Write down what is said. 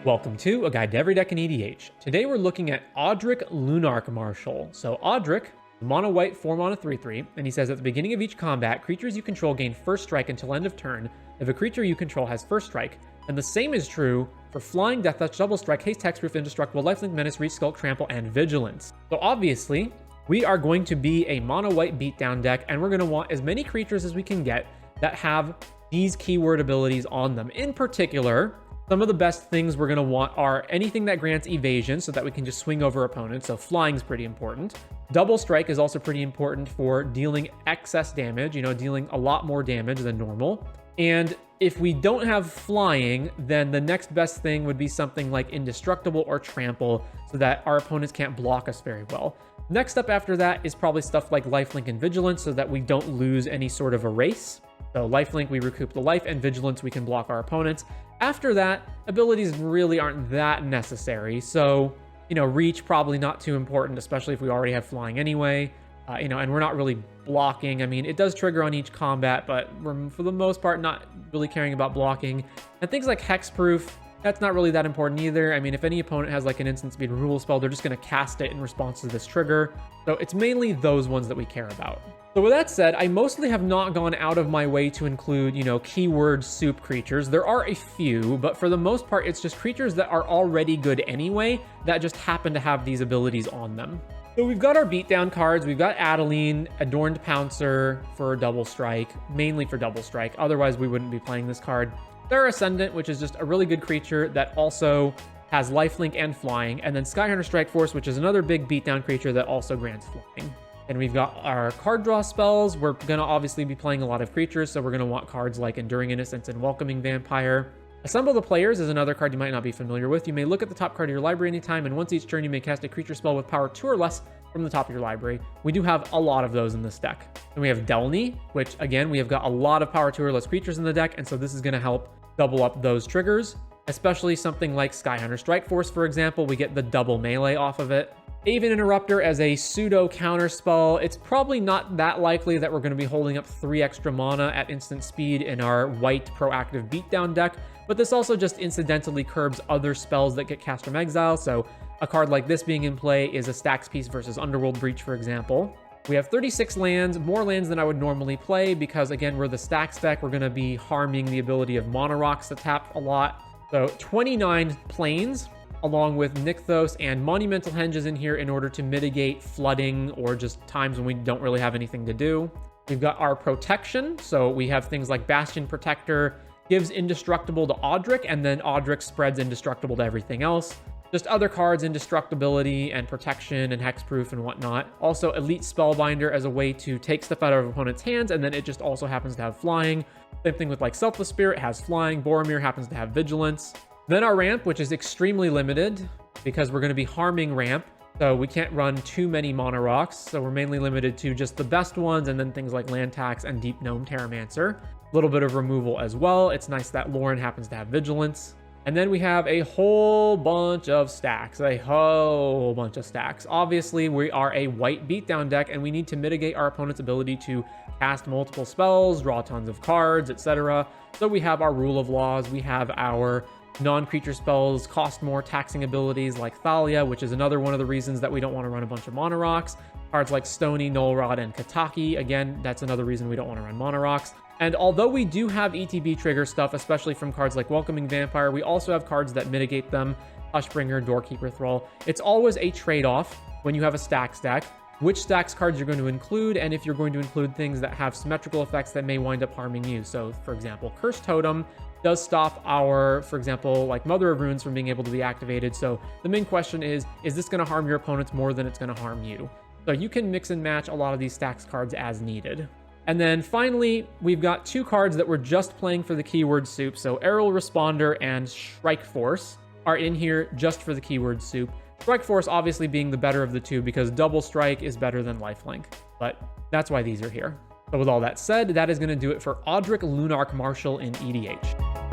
Welcome to A Guide to Every Deck in EDH. Today we're looking at Odric Lunarch Marshal. So Odric, mono white, 4 mana 3/3, and he says at the beginning of each combat, creatures you control gain first strike until end of turn. If a creature you control has first strike, and the same is true for flying, death touch, double strike, haste, hexproof, indestructible, lifelink, menace, reach, skulk, trample, and vigilance. So obviously, we are going to be a mono white beatdown deck, and we're going to want as many creatures as we can get that have these keyword abilities on them. In particular, some of the best things we're going to want are anything that grants evasion so that we can just swing over opponents. So flying is pretty important. Double strike is also pretty important for dealing excess damage, dealing a lot more damage than normal. And if we don't have flying, then the next best thing would be something like indestructible or trample so that our opponents can't block us very well. Next up after that is probably stuff like lifelink and vigilance so that we don't lose any sort of a race. So lifelink, we recoup the life, and vigilance, we can block our opponents. After that, abilities really aren't that necessary. So, reach probably not too important, especially if we already have flying anyway. And we're not really blocking. I mean, it does trigger on each combat, but we're, for the most part, not really caring about blocking. And things like hexproof, that's not really that important either. I mean, if any opponent has like an instant speed removal spell, they're just going to cast it in response to this trigger. So it's mainly those ones that we care about. So with that said, I mostly have not gone out of my way to include, keyword soup creatures. There are a few, but for the most part, it's just creatures that are already good anyway, that just happen to have these abilities on them. So we've got our beatdown cards. We've got Adeline, Adorned Pouncer for double strike, mainly for double strike. Otherwise, we wouldn't be playing this card. Their Ascendant, which is just a really good creature that also has lifelink and flying. And then Skyhunter Strike Force, which is another big beatdown creature that also grants flying. And we've got our card draw spells. We're going to obviously be playing a lot of creatures, so we're going to want cards like Enduring Innocence and Welcoming Vampire. Assemble the Players is another card you might not be familiar with. You may look at the top card of your library anytime, and once each turn you may cast a creature spell with power 2 or less from the top of your library. We do have a lot of those in this deck. And we have Delny, which again, we have got a lot of power 2 or less creatures in the deck, and so this is going to help double up those triggers, especially something like Skyhunter Strike Force, for example. We get the double melee off of it. Aven Interrupter as a pseudo counter spell. It's probably not that likely that we're going to be holding up 3 extra mana at instant speed in our white proactive beatdown deck, but this also just incidentally curbs other spells that get cast from exile. So a card like this being in play is a Stax Piece versus Underworld Breach, for example. We have 36 lands, more lands than I would normally play because, again, we're the Stax deck. We're going to be harming the ability of Mono Rocks to tap a lot. So 29 planes, along with Nykthos and Monumental Henges in here in order to mitigate flooding or just times when we don't really have anything to do. We've got our protection. So we have things like Bastion Protector, gives indestructible to Odric, and then Odric spreads indestructible to everything else. Just other cards, indestructibility and protection and hexproof and whatnot. Also, Elite Spellbinder as a way to take stuff out of opponent's hands, and then it just also happens to have flying. Same thing with like Selfless Spirit has flying. Boromir happens to have vigilance. Then our ramp, which is extremely limited because we're going to be harming ramp. So we can't run too many mono rocks. So we're mainly limited to just the best ones and then things like Land Tax and Deep Gnome Terramancer. A little bit of removal as well. It's nice that Lauren happens to have vigilance. And then we have a whole bunch of stacks, Obviously, we are a white beatdown deck and we need to mitigate our opponent's ability to cast multiple spells, draw tons of cards, etc. So we have our Rule of Laws. We have our non-creature spells, cost more taxing abilities like Thalia, which is another one of the reasons that we don't want to run a bunch of mono rocks. Cards like Stony, Null Rod, and Kataki. Again, that's another reason we don't want to run mono rocks. And although we do have ETB trigger stuff, especially from cards like Welcoming Vampire, we also have cards that mitigate them. Hushbringer, Doorkeeper Thrall. It's always a trade-off when you have a Stax deck, which Stax cards you're going to include, and if you're going to include things that have symmetrical effects that may wind up harming you. So, for example, Curse Totem does stop our, for example, like Mother of Runes from being able to be activated. So the main question is this going to harm your opponents more than it's going to harm you? So you can mix and match a lot of these Stax cards as needed. And then finally, we've got 2 cards that we're just playing for the keyword soup. So Aerial Responder and Strike Force are in here just for the keyword soup. Strike Force obviously being the better of the two because double strike is better than lifelink, but that's why these are here. So with all that said, that is going to do it for Odric Lunarch Marshal in EDH.